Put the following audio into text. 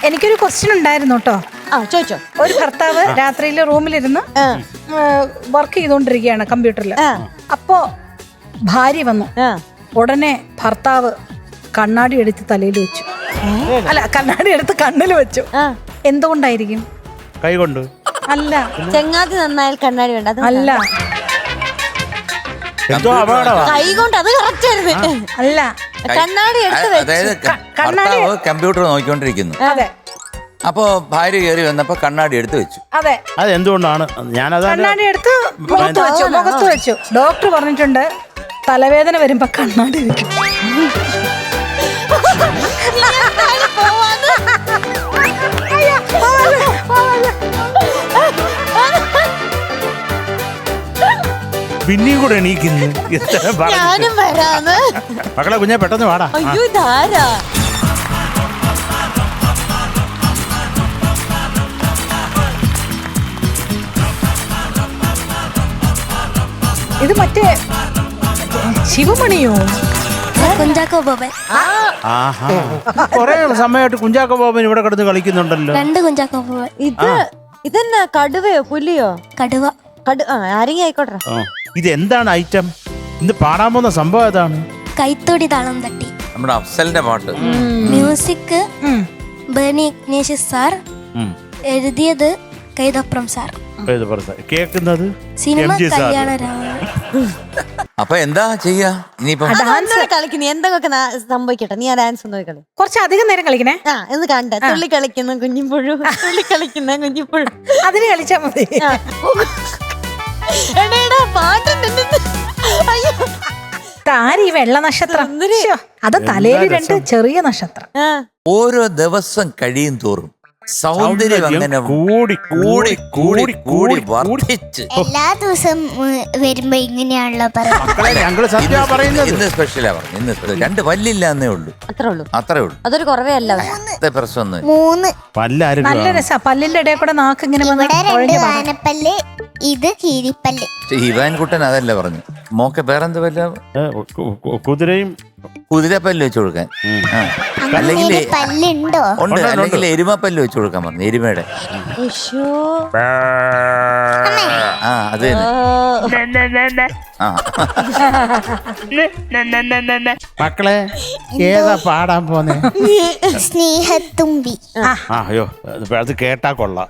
എനിക്കൊരു ക്വസ്റ്റ്യൻ ഉണ്ടായിരുന്നു കേട്ടോ. ചോദിച്ചോ. ഒരു ഭർത്താവ് രാത്രിയിൽ റൂമിലിരുന്ന് വർക്ക് ചെയ്തുകൊണ്ടിരിക്കുകയാണ് കമ്പ്യൂട്ടറിൽ. അപ്പോ ഭാര്യ വന്നു. ഉടനെ ഭർത്താവ് കണ്ണാടി എടുത്ത് തലയിൽ വെച്ചു. അല്ല, കണ്ണാടി എടുത്ത് കണ്ണിൽ വെച്ചു. എന്തുകൊണ്ടായിരിക്കും? കൈകൊണ്ട് അല്ല. ചെങ്ങാതി നന്നായാൽ കണ്ണാടി വേണ്ട. അല്ല. കൈകൊണ്ട്. അത് കറക്റ്റ് ആയിരുന്നു. അല്ല, കണ്ണാടി എടുത്ത് ഭർത്താവ് കമ്പ്യൂട്ടർ നോക്കിക്കൊണ്ടിരിക്കുന്നു. അതെ. അപ്പോ ഭാര്യ കയറി വന്നപ്പോ കണ്ണാടി എടുത്ത് വെച്ചു. അതെ. അതെന്തുകൊണ്ടാണ്? കണ്ണാടി എടുത്ത് മുഖത്ത് വെച്ചു. ഡോക്ടർ പറഞ്ഞിട്ടുണ്ട് തലവേദന വരുമ്പോ കണ്ണാടി വെക്കും. പിന്നെയും കൂടെ എണീക്കുന്നു. ഞാനും വരാന്ന്. മക്കളെ കുഞ്ഞെ പെട്ടെന്ന് വാടാ. അയ്യോ ധാരാ. ഇത് മറ്റേ ശിവമണിയോ? കുഞ്ചാക്കോ ബോബൻ. കൊറേ സമയമായിട്ട് കുഞ്ചാക്കോ ബോബൻ ഇവിടെ കിടന്ന് കളിക്കുന്നുണ്ടല്ലോ. 2 കുഞ്ചാക്കോ ബോബൻ. ഇതെന്നാ കടുവയോ പുലിയോ? കടുവ. ആരെങ്കിലും ആയിക്കോട്ടെ. ഇതെന്താണ് ഐറ്റം? ഇന്ന് പാടാൻ പോകുന്ന സംഭവം ഏതാണ്? കൈത്തോടി താളം തട്ടി. നമ്മുടെ അഫ്സലിന്റെ പാട്ട്. Music Berny Ignatius sir. എഴുതിയത് കൈതപ്രം സാർ. കേക്കുന്നത് സിനിമ കല്യാണരാമൻ. അപ്പൊ എന്താ ചെയ്യാ ഇനിയിപ്പോ? കളിക്കുന്നു എന്തൊക്കെ സംഭവിക്കട്ടെ. നീ ആ ഡാൻസ് ഒന്ന് കളി. കുറച്ചധികം നേരം കളിക്കണേ. എന്ന് കണ്ട തുള്ളി കളിക്കുന്ന കുഞ്ഞിപ്പുഴു. തുള്ളി കളിക്കുന്ന കുഞ്ഞിപ്പുഴു. അതിന് കളിച്ചാ മതി. താരി വെള്ള നക്ഷത്രം. അത് തലയിൽ 2 ചെറിയ നക്ഷത്രം. ഓരോ ദിവസം കഴിയും തോറും സൗന്ദര്യം അങ്ങനെ കൂടി കൂടി കൂടി കൂടി വർദ്ധിച്ച് എല്ലാ ദിവസം വരുമ്പോ ഇങ്ങനെയാണല്ലോ പറയുന്നത്. ഇന്ന് സ്പെഷ്യലാ പറഞ്ഞു. ഇന്ന് 2 പല്ലില്ലാന്നേ ഉള്ളൂ. അത്രേ ഉള്ളൂ. അതൊരു കുറവേ അല്ല. പ്രശ്നം 3 നല്ല രസാ. പല്ലിന്റെ ഇടയിൽ കൂടെ നാക്ക് ഇങ്ങനെ ആനപ്പല്ല്, ഇത് കീരിപ്പല്ല്. ഇവാൻകുട്ടൻ അതല്ല പറഞ്ഞു. മോക്കെ വേറെന്ത് പല്ല? കുതിരയും കുതിരപ്പല്ല് വെച്ച് കൊടുക്കാൻ. അല്ലെങ്കിൽ പല്ലുണ്ടോ? ഉണ്ട്. അല്ലെങ്കിൽ എരുമപ്പല്ല് വെച്ച് കൊടുക്കാൻ പറഞ്ഞു. എരുമയുടെ. അത് മക്കളെ ഏതാ പാടാൻ പോന്നെ? സ്നേഹത്തുമ്പി. അയ്യോ അത് കേട്ടാ കൊള്ളാം.